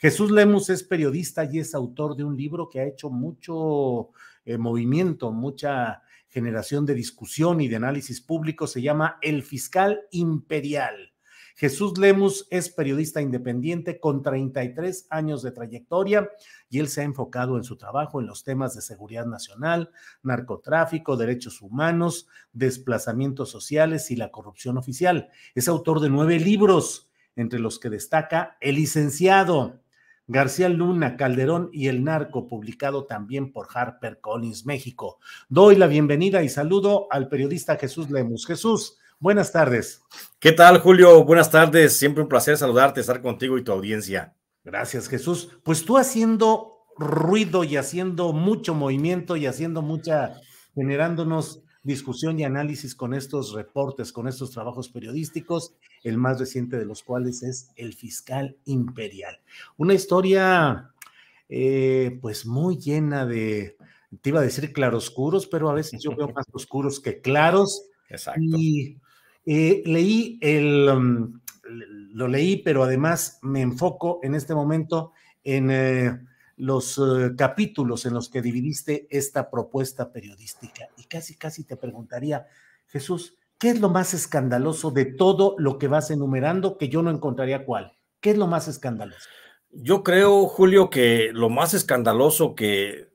Jesús Lemus es periodista y es autor de un libro que ha hecho mucho movimiento, mucha generación de discusión y de análisis público. Se llama El Fiscal Imperial. Jesús Lemus es periodista independiente con 33 años de trayectoria y él se ha enfocado en su trabajo en los temas de seguridad nacional, narcotráfico, derechos humanos, desplazamientos sociales y la corrupción oficial. Es autor de 9 libros, entre los que destaca El Licenciado, García Luna, Calderón y el Narco, publicado también por HarperCollins México. Doy la bienvenida y saludo al periodista Jesús Lemus. Jesús, buenas tardes. ¿Qué tal, Julio? Buenas tardes. Siempre un placer saludarte, estar contigo y tu audiencia. Gracias, Jesús. Pues tú haciendo ruido y haciendo mucho movimiento y haciendo generándonos discusión y análisis con estos reportes, con estos trabajos periodísticos, el más reciente de los cuales es El Fiscal Imperial. Una historia pues muy llena de, te iba a decir claroscuros, pero a veces yo veo más oscuros que claros. Exacto. Y lo leí, pero además me enfoco en este momento en los capítulos en los que dividiste esta propuesta periodística. Y casi te preguntaría, Jesús, ¿qué es lo más escandaloso de todo lo que vas enumerando que yo no encontraría cuál? ¿Qué es lo más escandaloso? Yo creo, Julio, que lo más escandaloso que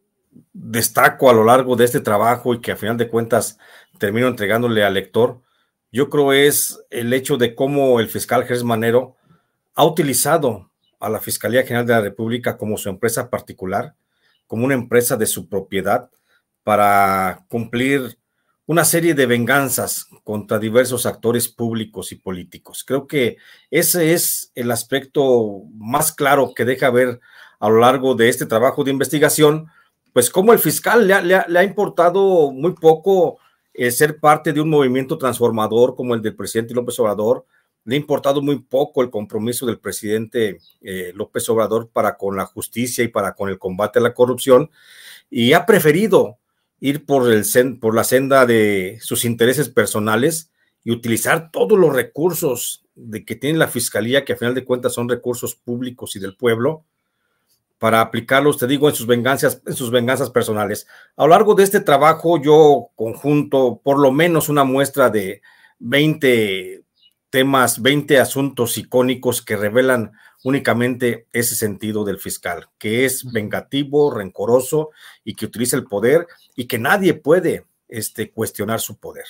destaco a lo largo de este trabajo y que a final de cuentas termino entregándole al lector, yo creo es el hecho de cómo el fiscal Gers Manero ha utilizado a la Fiscalía General de la República como su empresa particular, como una empresa de su propiedad, para cumplir una serie de venganzas contra diversos actores públicos y políticos. Creo que ese es el aspecto más claro que deja ver a lo largo de este trabajo de investigación, pues cómo el fiscal le ha importado muy poco ser parte de un movimiento transformador como el del presidente López Obrador. Le ha importado muy poco el compromiso del presidente López Obrador para con la justicia y para con el combate a la corrupción, y ha preferido ir por la senda de sus intereses personales y utilizar todos los recursos que tiene la Fiscalía, que a final de cuentas son recursos públicos y del pueblo, para aplicarlos, te digo, en sus venganzas personales. A lo largo de este trabajo yo conjunto por lo menos una muestra de 20 temas, 20 asuntos icónicos que revelan únicamente ese sentido del fiscal, que es vengativo, rencoroso y que utiliza el poder y que nadie puede cuestionar su poder.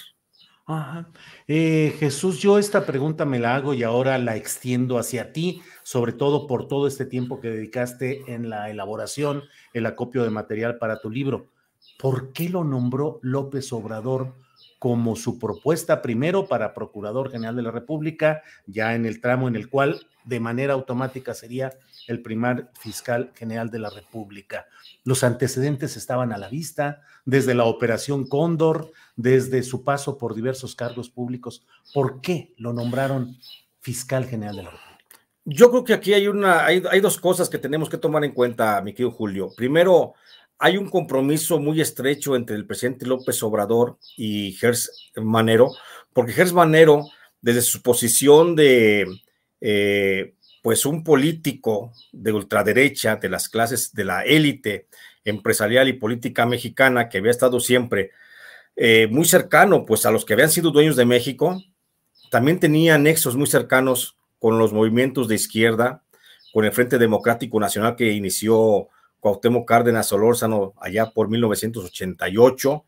Ajá. Jesús, yo esta pregunta me la hago y ahora la extiendo hacia ti, sobre todo por todo este tiempo que dedicaste en la elaboración, el acopio de material para tu libro. ¿Por qué lo nombró López Obrador como su propuesta primero para Procurador General de la República, ya en el tramo en el cual de manera automática sería el primer fiscal general de la República? Los antecedentes estaban a la vista, desde la Operación Cóndor, desde su paso por diversos cargos públicos. ¿Por qué lo nombraron fiscal general de la República? Yo creo que aquí hay dos cosas que tenemos que tomar en cuenta, mi querido Julio. Primero, hay un compromiso muy estrecho entre el presidente López Obrador y Gers Manero, porque Gers Manero, desde su posición de pues un político de ultraderecha, de las clases, de la élite empresarial y política mexicana, que había estado siempre muy cercano pues a los que habían sido dueños de México, también tenía nexos muy cercanos con los movimientos de izquierda, con el Frente Democrático Nacional que inició Cuauhtémoc Cárdenas Solórzano allá por 1988,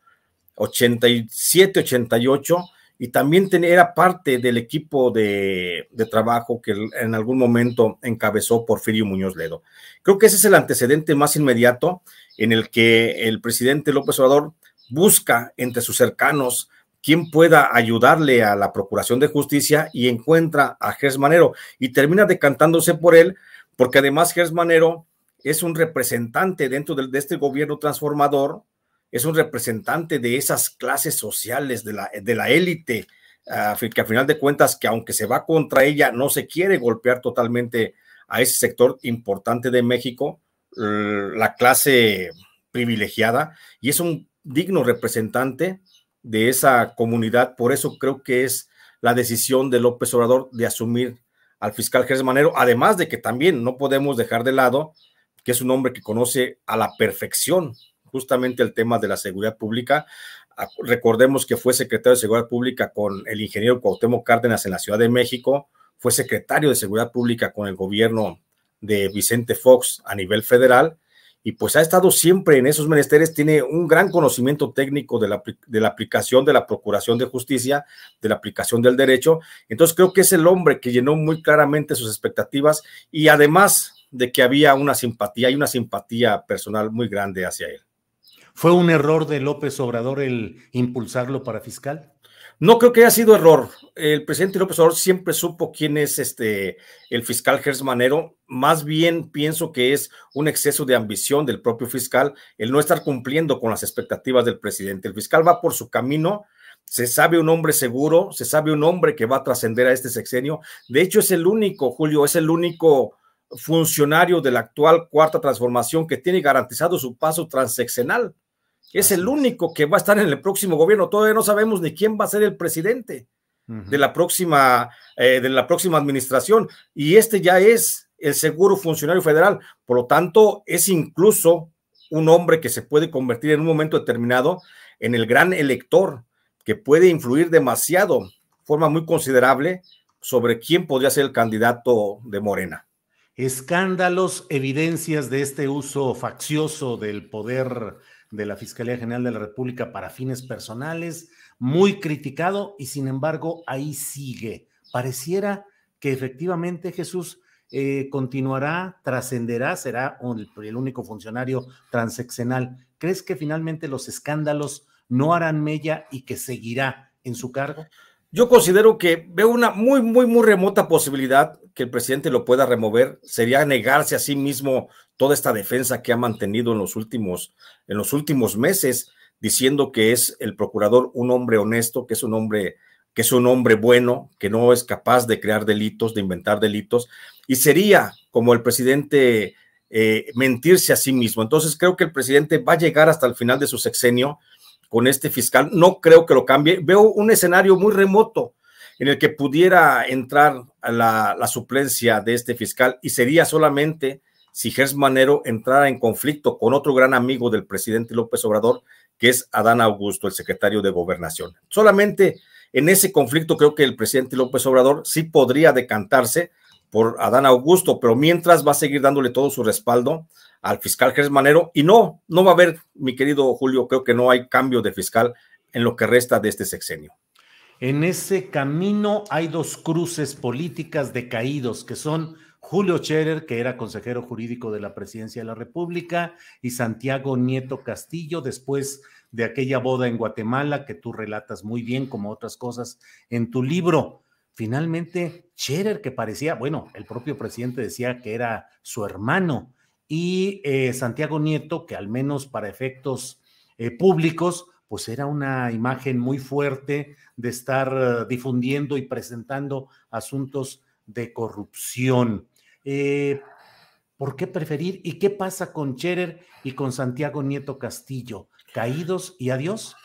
87, 88, y también era parte del equipo de trabajo que en algún momento encabezó Porfirio Muñoz Ledo. Creo que ese es el antecedente más inmediato en el que el presidente López Obrador busca entre sus cercanos quien pueda ayudarle a la Procuración de Justicia y encuentra a Gers Manero y termina decantándose por él, porque además Gers Manero es un representante dentro de este gobierno transformador, es un representante de esas clases sociales de la élite, que a final de cuentas, que aunque se va contra ella, no se quiere golpear totalmente a ese sector importante de México, la clase privilegiada, y es un digno representante de esa comunidad. Por eso creo que es la decisión de López Obrador de asumir al fiscal Gers Manero, además de que también no podemos dejar de lado que es un hombre que conoce a la perfección justamente el tema de la seguridad pública. Recordemos que fue secretario de Seguridad Pública con el ingeniero Cuauhtémoc Cárdenas en la Ciudad de México, fue secretario de Seguridad Pública con el gobierno de Vicente Fox a nivel federal, y pues ha estado siempre en esos menesteres, tiene un gran conocimiento técnico de la aplicación de la procuración de justicia, de la aplicación del derecho. Entonces creo que es el hombre que llenó muy claramente sus expectativas, y además de que había una simpatía, hay una simpatía personal muy grande hacia él. ¿Fue un error de López Obrador el impulsarlo para fiscal? No creo que haya sido error. El presidente López Obrador siempre supo quién es el fiscal Gers Manero. Más bien pienso que es un exceso de ambición del propio fiscal el no estar cumpliendo con las expectativas del presidente. El fiscal va por su camino, se sabe un hombre seguro, se sabe un hombre que va a trascender a este sexenio. De hecho, es el único, Julio, es el único funcionario de la actual Cuarta Transformación que tiene garantizado su paso transeccional. Es el único que va a estar en el próximo gobierno. Todavía no sabemos ni quién va a ser el presidente de la próxima administración, y ya es el seguro funcionario federal. Por lo tanto, es incluso un hombre que se puede convertir en un momento determinado en el gran elector, que puede influir demasiado, de forma muy considerable, sobre quién podría ser el candidato de Morena. Escándalos, evidencias de este uso faccioso del poder de la Fiscalía General de la República para fines personales, muy criticado, y sin embargo ahí sigue. Pareciera que efectivamente, Jesús, continuará, trascenderá, será el único funcionario transeccional. ¿Crees que finalmente los escándalos no harán mella y que seguirá en su cargo? Yo considero que veo una muy remota posibilidad que el presidente lo pueda remover. Sería negarse a sí mismo toda esta defensa que ha mantenido en los últimos meses, diciendo que es el procurador un hombre honesto, que es un hombre bueno, que no es capaz de crear delitos, de inventar delitos, y sería como el presidente mentirse a sí mismo. Entonces creo que el presidente va a llegar hasta el final de su sexenio con este fiscal. No creo que lo cambie. Veo un escenario muy remoto en el que pudiera entrar a la suplencia de este fiscal, y sería solamente si Gers Manero entrara en conflicto con otro gran amigo del presidente López Obrador, que es Adán Augusto, el secretario de Gobernación. Solamente en ese conflicto creo que el presidente López Obrador sí podría decantarse por Adán Augusto, pero mientras va a seguir dándole todo su respaldo al fiscal Gers Manero, y no va a haber, mi querido Julio, creo que no hay cambio de fiscal en lo que resta de este sexenio. En ese camino hay dos cruces políticas decaídos, que son Julio Scherer, que era consejero jurídico de la Presidencia de la República, y Santiago Nieto Castillo, después de aquella boda en Guatemala que tú relatas muy bien, como otras cosas en tu libro. Finalmente, Scherer, que parecía, bueno, el propio presidente decía que era su hermano, y Santiago Nieto, que al menos para efectos públicos, pues era una imagen muy fuerte de estar difundiendo y presentando asuntos de corrupción. ¿Por qué preferir? ¿Y qué pasa con Scherer y con Santiago Nieto Castillo? ¿Caídos y adiós?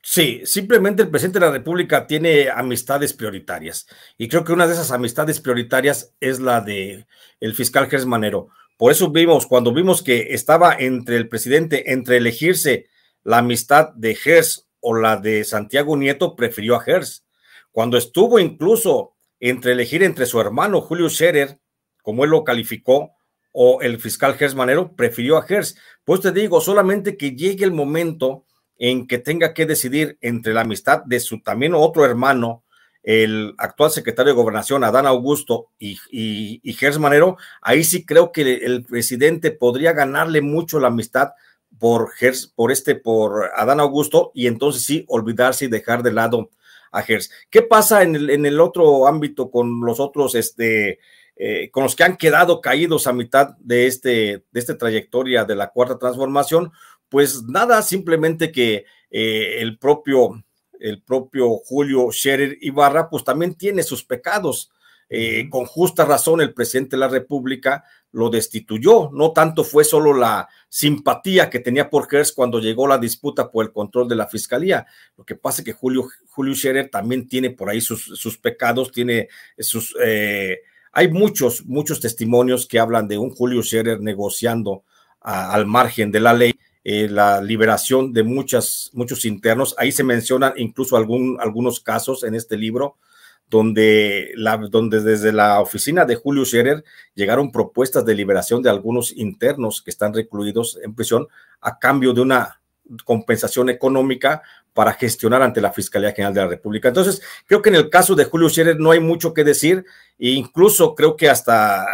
Sí, simplemente el presidente de la República tiene amistades prioritarias, y creo que una de esas amistades prioritarias es la de el fiscal Gers Manero. Por eso cuando vimos que estaba entre el presidente, entre elegirse la amistad de Gers o la de Santiago Nieto, prefirió a Gers. Cuando estuvo incluso entre elegir entre su hermano Julio Scherer, como él lo calificó, o el fiscal Gers Manero, prefirió a Gers. Pues te digo, solamente que llegue el momento en que tenga que decidir entre la amistad de su también otro hermano, el actual secretario de Gobernación, Adán Augusto, y Gers Manero, ahí sí creo que el presidente podría ganarle mucho la amistad por Adán Augusto, y entonces sí olvidarse y dejar de lado a Gers. ¿Qué pasa en el otro ámbito con los otros, con los que han quedado caídos a mitad de esta trayectoria de la Cuarta Transformación? Pues nada, simplemente que el propio Julio Scherer Ibarra pues también tiene sus pecados. Con justa razón el presidente de la República lo destituyó. No tanto fue solo la simpatía que tenía por Gers cuando llegó la disputa por el control de la fiscalía. Lo que pasa es que Julio Scherer también tiene por ahí sus pecados, tiene sus hay muchos testimonios que hablan de un Julio Scherer negociando al margen de la ley la liberación de muchos internos. Ahí se mencionan incluso algunos casos en este libro donde desde la oficina de Julio Scherer llegaron propuestas de liberación de algunos internos que están recluidos en prisión a cambio de una compensación económica para gestionar ante la Fiscalía General de la República. Entonces, creo que en el caso de Julio Scherer no hay mucho que decir, e incluso creo que hasta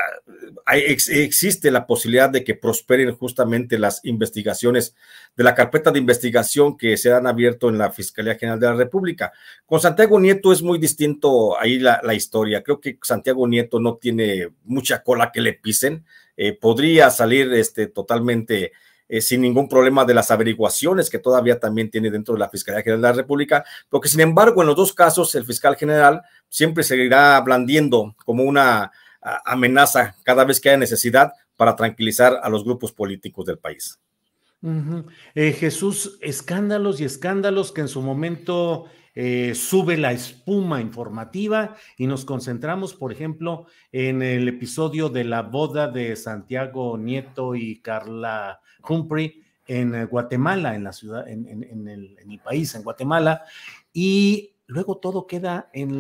existe la posibilidad de que prosperen justamente las investigaciones de la carpeta de investigación que se han abierto en la Fiscalía General de la República. Con Santiago Nieto es muy distinto ahí la historia. Creo que Santiago Nieto no tiene mucha cola que le pisen. Podría salir totalmente sin ningún problema de las averiguaciones que todavía también tiene dentro de la Fiscalía General de la República, porque sin embargo en los dos casos el fiscal general siempre seguirá blandiendo como una amenaza cada vez que haya necesidad para tranquilizar a los grupos políticos del país. Jesús, escándalos y escándalos que en su momento sube la espuma informativa y nos concentramos, por ejemplo, en el episodio de la boda de Santiago Nieto y Carla Humphrey en Guatemala, en la ciudad, en el país, en Guatemala, y luego todo queda en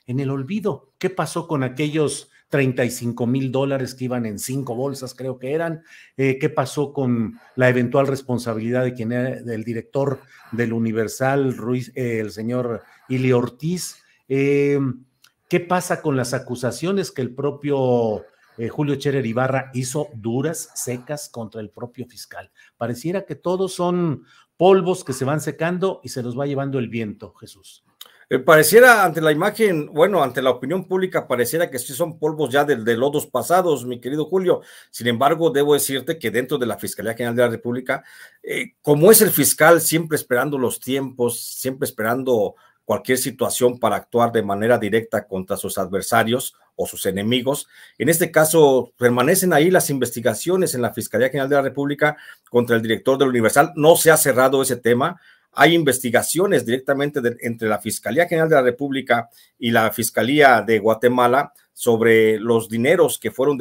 el olvido. ¿Qué pasó con aquellos $35,000 que iban en 5 bolsas, creo que eran? ¿Qué pasó con la eventual responsabilidad de quien era del director del Universal, el señor Ili Ortiz? ¿Qué pasa con las acusaciones que el propio Julio Scherer Ibarra hizo duras, secas contra el propio fiscal? Pareciera que todos son polvos que se van secando y se los va llevando el viento, Jesús. Pareciera ante la imagen, bueno, ante la opinión pública, pareciera que sí son polvos ya de lodos pasados, mi querido Julio. Sin embargo, debo decirte que dentro de la Fiscalía General de la República, como es el fiscal siempre esperando los tiempos, siempre esperando cualquier situación para actuar de manera directa contra sus adversarios o sus enemigos, en este caso permanecen ahí las investigaciones en la Fiscalía General de la República contra el director del Universal. No se ha cerrado ese tema. Hay investigaciones directamente entre la Fiscalía General de la República y la Fiscalía de Guatemala sobre los dineros que fueron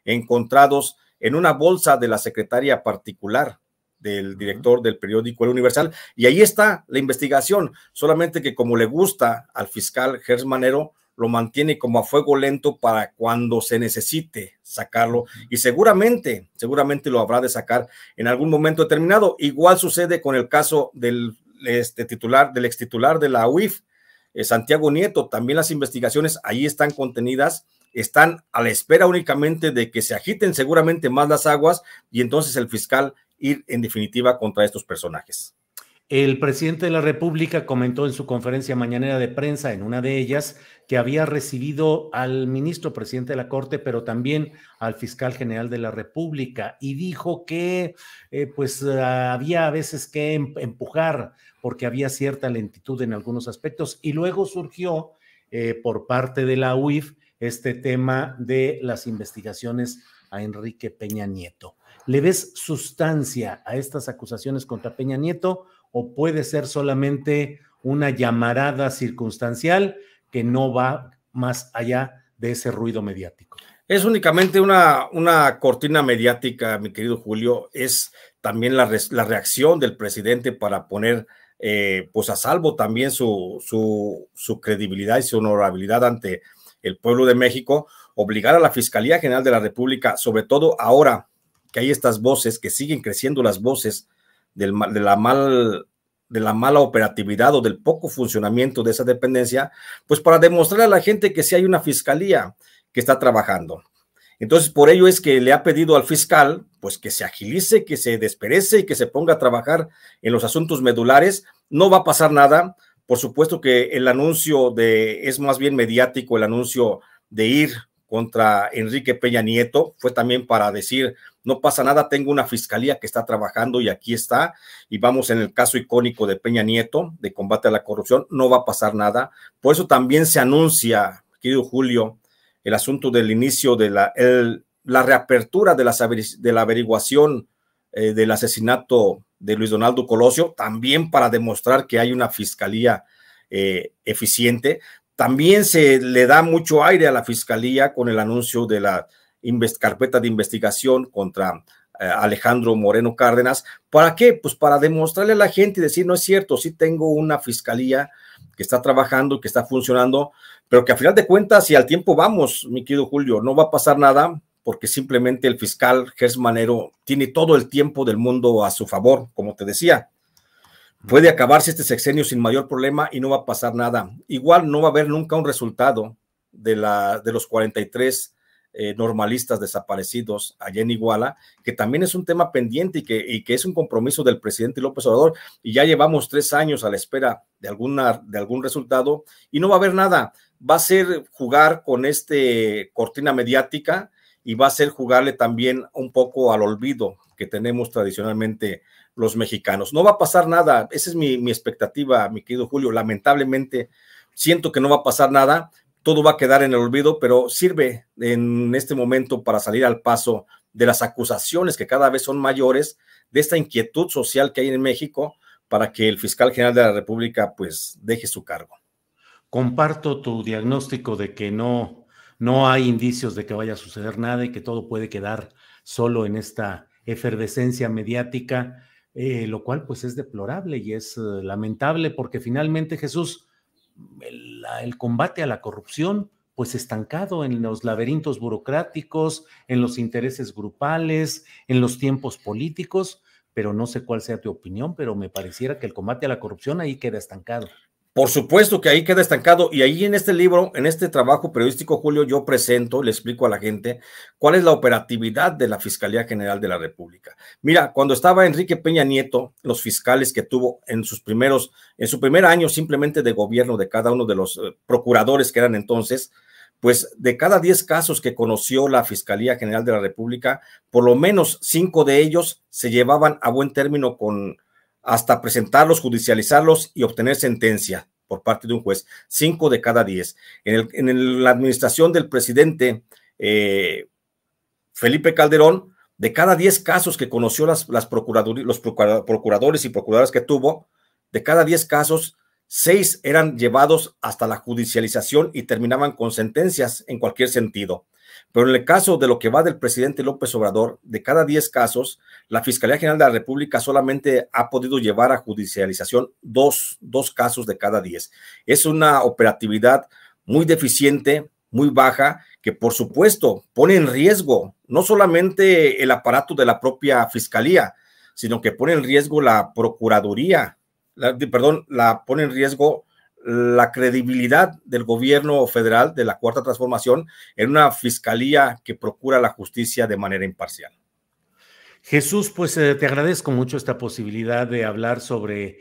encontrados en una bolsa de la secretaria particular del director del periódico El Universal, y ahí está la investigación, solamente que como le gusta al fiscal Gers Manero, lo mantiene como a fuego lento para cuando se necesite sacarlo, y seguramente lo habrá de sacar en algún momento determinado. Igual sucede con el caso del extitular de la UIF, Santiago Nieto. También las investigaciones ahí están contenidas, están a la espera únicamente de que se agiten seguramente más las aguas y entonces el fiscal ir en definitiva contra estos personajes. El presidente de la República comentó en su conferencia mañanera de prensa, en una de ellas, que había recibido al ministro presidente de la Corte, pero también al fiscal general de la República, y dijo que había a veces que empujar porque había cierta lentitud en algunos aspectos, y luego surgió por parte de la UIF este tema de las investigaciones a Enrique Peña Nieto. ¿Le ves sustancia a estas acusaciones contra Peña Nieto o puede ser solamente una llamarada circunstancial que no va más allá de ese ruido mediático? Es únicamente una cortina mediática, mi querido Julio. Es también la reacción del presidente para poner a salvo también su credibilidad y su honorabilidad ante el pueblo de México, obligar a la Fiscalía General de la República, sobre todo ahora que hay estas voces, que siguen creciendo las voces de la mala operatividad o del poco funcionamiento de esa dependencia, pues para demostrarle a la gente que sí hay una fiscalía que está trabajando. Entonces, por ello es que le ha pedido al fiscal, pues que se agilice, que se desperece y que se ponga a trabajar en los asuntos medulares. No va a pasar nada. Por supuesto que el anuncio es más bien mediático, el anuncio de ir contra Enrique Peña Nieto fue también para decir, no pasa nada, tengo una fiscalía que está trabajando y aquí está, y vamos en el caso icónico de Peña Nieto, de combate a la corrupción, no va a pasar nada. Por eso también se anuncia, querido Julio, el asunto del inicio de la reapertura de la averiguación del asesinato de Luis Donaldo Colosio, también para demostrar que hay una fiscalía eficiente. También se le da mucho aire a la fiscalía con el anuncio de la carpeta de investigación contra Alejandro Moreno Cárdenas. ¿Para qué? Pues para demostrarle a la gente y decir, no es cierto, sí tengo una fiscalía que está trabajando, que está funcionando, pero que a final de cuentas, y al tiempo vamos, mi querido Julio, no va a pasar nada, porque simplemente el fiscal Gers Manero tiene todo el tiempo del mundo a su favor, como te decía. Puede acabarse este sexenio sin mayor problema y no va a pasar nada. Igual no va a haber nunca un resultado de los 43 normalistas desaparecidos allá en Iguala, que también es un tema pendiente y que es un compromiso del presidente López Obrador, y ya llevamos 3 años a la espera de algún resultado y no va a haber nada. Va a ser jugar con cortina mediática y va a ser jugarle también un poco al olvido que tenemos tradicionalmente los mexicanos. No va a pasar nada, esa es mi expectativa, mi querido Julio. Lamentablemente siento que no va a pasar nada, todo va a quedar en el olvido, pero sirve en este momento para salir al paso de las acusaciones que cada vez son mayores, de esta inquietud social que hay en México, para que el fiscal general de la República pues deje su cargo. Comparto tu diagnóstico de que no hay indicios de que vaya a suceder nada y que todo puede quedar solo en esta efervescencia mediática, lo cual pues es deplorable y es lamentable, porque finalmente, Jesús, el combate a la corrupción pues estancado en los laberintos burocráticos, en los intereses grupales, en los tiempos políticos, pero no sé cuál sea tu opinión, pero me pareciera que el combate a la corrupción ahí queda estancado. Por supuesto que ahí queda estancado, y ahí en este libro, en este trabajo periodístico, Julio, yo presento, le explico a la gente cuál es la operatividad de la Fiscalía General de la República. Mira, cuando estaba Enrique Peña Nieto, los fiscales que tuvo en su primer año simplemente de gobierno de cada uno de los procuradores que eran entonces, pues de cada 10 casos que conoció la Fiscalía General de la República, por lo menos 5 de ellos se llevaban a buen término hasta presentarlos, judicializarlos y obtener sentencia por parte de un juez. 5 de cada 10. En la administración del presidente Felipe Calderón, de cada 10 casos que conoció los procuradores y procuradoras que tuvo, de cada 10 casos, 6 eran llevados hasta la judicialización y terminaban con sentencias en cualquier sentido. Pero en el caso de lo que va del presidente López Obrador, de cada 10 casos, la Fiscalía General de la República solamente ha podido llevar a judicialización dos casos de cada 10. Es una operatividad muy deficiente, muy baja, que por supuesto pone en riesgo no solamente el aparato de la propia Fiscalía, sino que pone en riesgo la Procuraduría, pone en riesgo la credibilidad del gobierno federal, de la Cuarta Transformación, en una fiscalía que procura la justicia de manera imparcial. Jesús, pues te agradezco mucho esta posibilidad de hablar sobre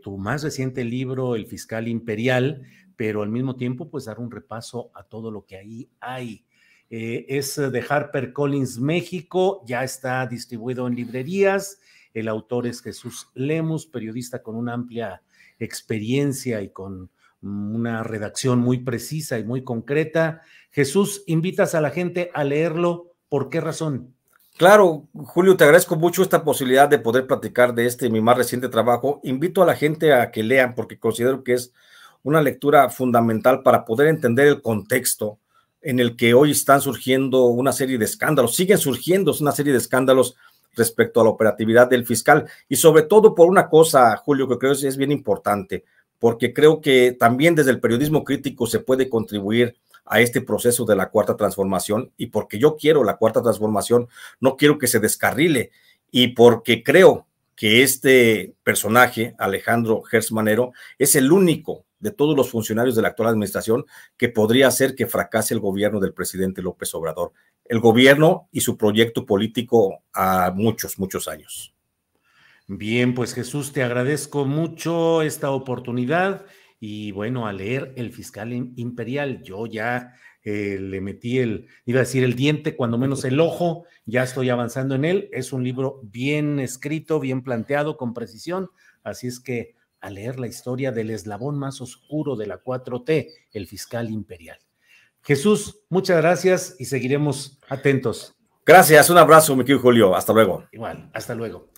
tu más reciente libro, El Fiscal Imperial, pero al mismo tiempo pues dar un repaso a todo lo que ahí hay. Es de HarperCollins México, ya está distribuido en librerías. El autor es Jesús Lemus, periodista con una amplia experiencia y con una redacción muy precisa y muy concreta. Jesús, ¿invitas a la gente a leerlo? ¿Por qué razón? Claro, Julio, te agradezco mucho esta posibilidad de poder platicar de mi más reciente trabajo. Invito a la gente a que lean, porque considero que es una lectura fundamental para poder entender el contexto en el que hoy están surgiendo una serie de escándalos, siguen surgiendo una serie de escándalos respecto a la operatividad del fiscal, y sobre todo por una cosa, Julio, que creo es bien importante, porque creo que también desde el periodismo crítico se puede contribuir a este proceso de la Cuarta Transformación, y porque yo quiero la Cuarta Transformación, no quiero que se descarrile, y porque creo que este personaje, Alejandro Gers Manero, es el único de todos los funcionarios de la actual administración que podría hacer que fracase el gobierno del presidente López Obrador, el gobierno y su proyecto político a muchos años. Bien, pues Jesús, te agradezco mucho esta oportunidad y bueno, a leer El Fiscal Imperial. Yo ya le metí iba a decir el diente, cuando menos el ojo, ya estoy avanzando en él. Es un libro bien escrito, bien planteado, con precisión, así es que a leer la historia del eslabón más oscuro de la 4T, El Fiscal Imperial. Jesús, muchas gracias y seguiremos atentos. Gracias, un abrazo, mi querido Julio. Hasta luego. Igual, hasta luego.